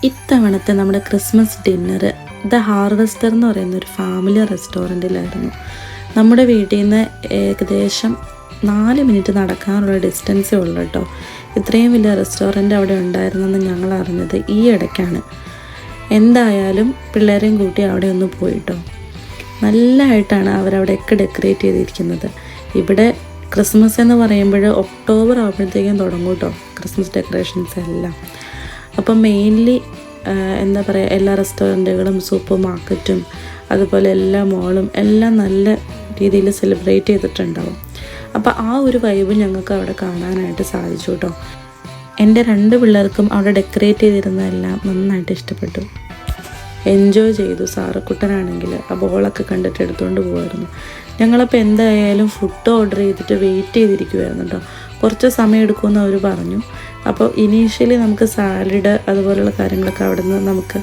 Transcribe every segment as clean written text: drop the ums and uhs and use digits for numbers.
ഇത്തവണത്തെ നമ്മുടെ Christmas dinner the harvester എന്ന് പറയുന്ന ഒരു ഫാമിലി റെസ്റ്റോറൻറ്റിലായിരുന്നു. നമ്മുടെ വീട്ടിൽ നിന്ന് ഏകദേശം 4 മിനിറ്റ് നടക്കാനുള്ള ഡിസ്റ്റൻസേ ഉള്ളൂ കേട്ടോ. ഇത്രയും വലിയ റെസ്റ്റോറൻറ്റ് അവിടെ ഉണ്ടായിരുന്നെന്ന് ഞങ്ങൾ അറിഞ്ഞത് ഈ ഇടയ്ക്കാണ്. എന്തായാലും പിള്ളേരെയും കൂട്ടി അവിടെ ഒന്ന് പോയിട്ടോ. നല്ലതായിട്ടാണ് അവരവിടെയൊക്കെ ഡെക്കറേറ്റ് ചെയ്തിരിക്കുന്നത്. ഇവിടെ ക്രിസ്മസ് എന്ന് പറയുമ്പോൾ ഒക്ടോബർ ആകുമ്പോഴത്തേക്കും തുടങ്ങും കേട്ടോ ക്രിസ്മസ് ഡെക്കറേഷൻസ് എല്ലാം. അപ്പം മെയിൻലി എന്താ പറയുക, എല്ലാ റെസ്റ്റോറൻറ്റുകളും സൂപ്പർ മാർക്കറ്റും അതുപോലെ എല്ലാ മോളും എല്ലാം നല്ല രീതിയിൽ സെലിബ്രേറ്റ് ചെയ്തിട്ടുണ്ടാവും. അപ്പോൾ ആ ഒരു വൈബ് ഞങ്ങൾക്ക് അവിടെ കാണാനായിട്ട് സാധിച്ചു കേട്ടോ. എൻ്റെ 2 പിള്ളേർക്കും അവിടെ ഡെക്കറേറ്റ് ചെയ്തിരുന്നതെല്ലാം നന്നായിട്ട് ഇഷ്ടപ്പെട്ടു, എൻജോയ് ചെയ്തു. സാറക്കുട്ടനാണെങ്കിൽ ആ ബോളൊക്കെ കണ്ടിട്ട് എടുത്തുകൊണ്ട് പോകുമായിരുന്നു. ഞങ്ങളപ്പോൾ എന്തായാലും ഫുഡ് ഓർഡർ ചെയ്തിട്ട് വെയിറ്റ് ചെയ്തിരിക്കുമായിരുന്നു കേട്ടോ. കുറച്ച് സമയം എടുക്കുമെന്ന് അവർ പറഞ്ഞു. അപ്പോൾ ഇനീഷ്യലി നമുക്ക് സാലഡ് അതുപോലുള്ള കാര്യങ്ങളൊക്കെ അവിടെ നിന്ന് നമുക്ക്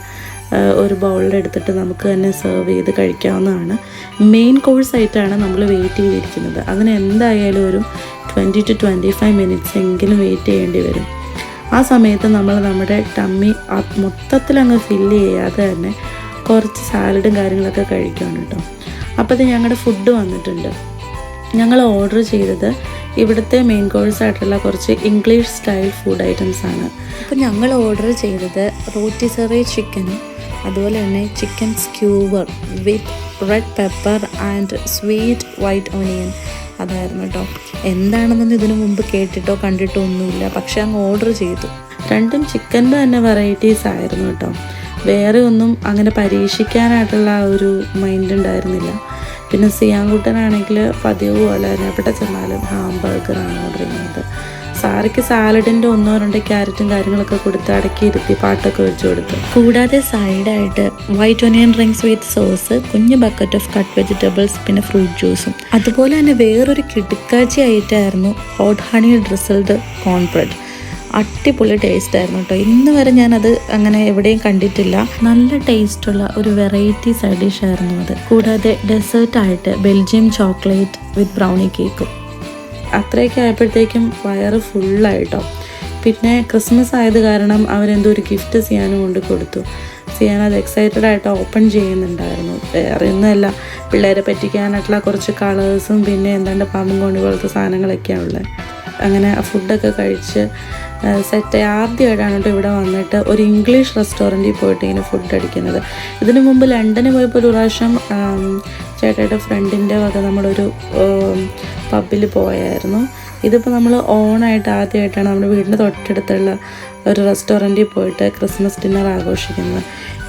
ഒരു ബൗളിലെടുത്തിട്ട് നമുക്ക് തന്നെ സെർവ് ചെയ്ത് കഴിക്കാവുന്നതാണ്. മെയിൻ കോഴ്സായിട്ടാണ് നമ്മൾ വെയിറ്റ് ചെയ്തിരിക്കുന്നത്. അതിന് എന്തായാലും ഒരു 20 to 25 മിനിറ്റ്സ് എങ്കിലും വെയിറ്റ് ചെയ്യേണ്ടി വരും. ആ സമയത്ത് നമ്മൾ നമ്മുടെ ടമ്മി മൊത്തത്തിലങ്ങ് ഫില്ല് ചെയ്യാതെ തന്നെ കുറച്ച് സാലഡും കാര്യങ്ങളൊക്കെ കഴിക്കുകയാണ് കേട്ടോ. അപ്പോൾ ഇത് ഞങ്ങളുടെ ഫുഡ് വന്നിട്ടുണ്ട്. ഞങ്ങൾ ഓർഡർ ചെയ്തത് ഇവിടുത്തെ മെയിൻ കോഴ്സായിട്ടുള്ള കുറച്ച് ഇംഗ്ലീഷ് സ്റ്റൈൽ ഫുഡ് ഐറ്റംസ് ആണ്. അപ്പോൾ ഞങ്ങൾ ഓർഡർ ചെയ്തത് റോട്ടിസറി ചിക്കനും അതുപോലെ തന്നെ chicken skewer with red pepper and sweet white onion അതായിരുന്നു കേട്ടോ. എന്താണെന്നൊന്നും ഇതിനു മുമ്പ് കേട്ടിട്ടോ കണ്ടിട്ടോ ഒന്നുമില്ല, പക്ഷെ അങ്ങ് ഓർഡർ ചെയ്തു. 2 ചിക്കൻ്റെ തന്നെ വെറൈറ്റീസ് ആയിരുന്നു കേട്ടോ. വേറെ ഒന്നും അങ്ങനെ പരീക്ഷിക്കാനായിട്ടുള്ള ഒരു മൈൻഡ് ഉണ്ടായിരുന്നില്ല. പിന്നെ സിയാൻകുട്ടനാണെങ്കിൽ പതിവ് പോലെ തന്നെ എവിടെ ചെന്നാലും ഹാംബർഗറാണ് ഓർഡർ ചെയ്യുന്നത്. സാറയ്ക്ക് സാലഡിൻ്റെ 1-2 ക്യാരറ്റും കാര്യങ്ങളൊക്കെ കൊടുത്ത് അടക്കി ഇരുത്തി പാട്ടൊക്കെ വെച്ച് കൊടുത്തു. കൂടാതെ സൈഡായിട്ട് വൈറ്റ് ഒനിയൻ റിങ്സ് വിത്ത് സോസ്, കുഞ്ഞ് ബക്കറ്റ് ഓഫ് കട്ട് വെജിറ്റബിൾസ്, പിന്നെ ഫ്രൂട്ട് ജ്യൂസും. അതുപോലെ തന്നെ വേറൊരു കിടുക്കാച്ചി ആയിട്ടായിരുന്നു ഹോട്ട് ഹണി ഡ്രിസിൽഡ് കോൺ ബ്രെഡ്. അടിപൊളി ടേസ്റ്റ് ആയിരുന്നു കേട്ടോ. ഇന്ന് വരെ ഞാനത് അങ്ങനെ എവിടെയും കണ്ടിട്ടില്ല. നല്ല ടേസ്റ്റുള്ള ഒരു വെറൈറ്റി സൈഡ് ഡിഷ് ആയിരുന്നു അത്. കൂടാതെ ഡെസേർട്ടായിട്ട് ബെൽജിയം ചോക്ലേറ്റ് വിത്ത് ബ്രൗണി കേക്കും. അത്രയൊക്കെ ആയപ്പോഴത്തേക്കും വയറ് ഫുള്ളായിട്ടോ. പിന്നെ ക്രിസ്മസ് ആയത് കാരണം അവരെന്തോ ഒരു ഗിഫ്റ്റ് സിയാനും കൊണ്ട് കൊടുത്തു. സിയാൻ അത് എക്സൈറ്റഡ് ആയിട്ട് ഓപ്പൺ ചെയ്യുന്നുണ്ടായിരുന്നു. വേറെ ഒന്നുമല്ല, പിള്ളേരെ പറ്റിക്കാനായിട്ടുള്ള കുറച്ച് കളേഴ്സും പിന്നെ എന്താണ്ട് പാമ്പും കോണി പോലത്തെ സാധനങ്ങളൊക്കെയാണ് ഉള്ളത്. അങ്ങനെ ഫുഡൊക്കെ കഴിച്ച് സെറ്റ് ആദ്യമായിട്ടാണ് കേട്ടോ ഇവിടെ വന്നിട്ട് ഒരു ഇംഗ്ലീഷ് റെസ്റ്റോറൻറ്റിൽ പോയിട്ട് ഇങ്ങനെ ഫുഡ് അടിക്കുന്നത്. ഇതിനു മുമ്പ് ലണ്ടനിൽ പോയപ്പോൾ ഒരു പ്രാവശ്യം ചേട്ടയുടെ ഫ്രണ്ടിൻ്റെ വക നമ്മളൊരു പബ്ബിൽ പോയായിരുന്നു. ഇതിപ്പോൾ നമ്മൾ ഓണായിട്ട് ആദ്യമായിട്ടാണ് നമ്മുടെ വീടിൻ്റെ തൊട്ടടുത്തുള്ള ഒരു റെസ്റ്റോറൻറ്റിൽ പോയിട്ട് ക്രിസ്മസ് ഡിന്നർ ആഘോഷിക്കുന്നത്.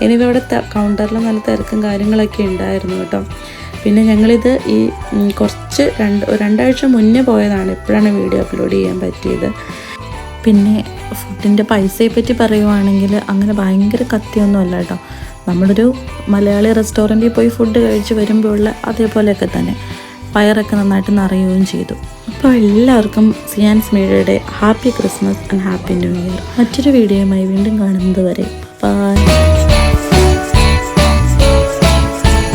ഇനിയിപ്പോൾ ഇവിടെ കൗണ്ടറിൽ നല്ല തിരക്കും കാര്യങ്ങളൊക്കെ ഉണ്ടായിരുന്നു കേട്ടോ. പിന്നെ ഞങ്ങളിത് ഈ കുറച്ച് 2 ആഴ്ച മുന്നേ പോയതാണ്. ഇപ്പോഴാണ് വീഡിയോ അപ്ലോഡ് ചെയ്യാൻ പറ്റിയത്. പിന്നെ ഫുഡിൻ്റെ പൈസയെ പറ്റി പറയുവാണെങ്കിൽ അങ്ങനെ ഭയങ്കര കത്തിയൊന്നും അല്ല കേട്ടോ. നമ്മളൊരു മലയാളി റെസ്റ്റോറൻറ്റിൽ പോയി ഫുഡ് കഴിച്ച് വരുമ്പോഴുള്ള അതേപോലെയൊക്കെ തന്നെ വയറൊക്കെ നന്നായിട്ട് നിറയുകയും ചെയ്തു. അപ്പോൾ എല്ലാവർക്കും സിയാൻസ് മീഡിയയുടെ happy Christmas and happy new year. മറ്റൊരു വീഡിയോയുമായി വീണ്ടും കാണുന്നത് വരെ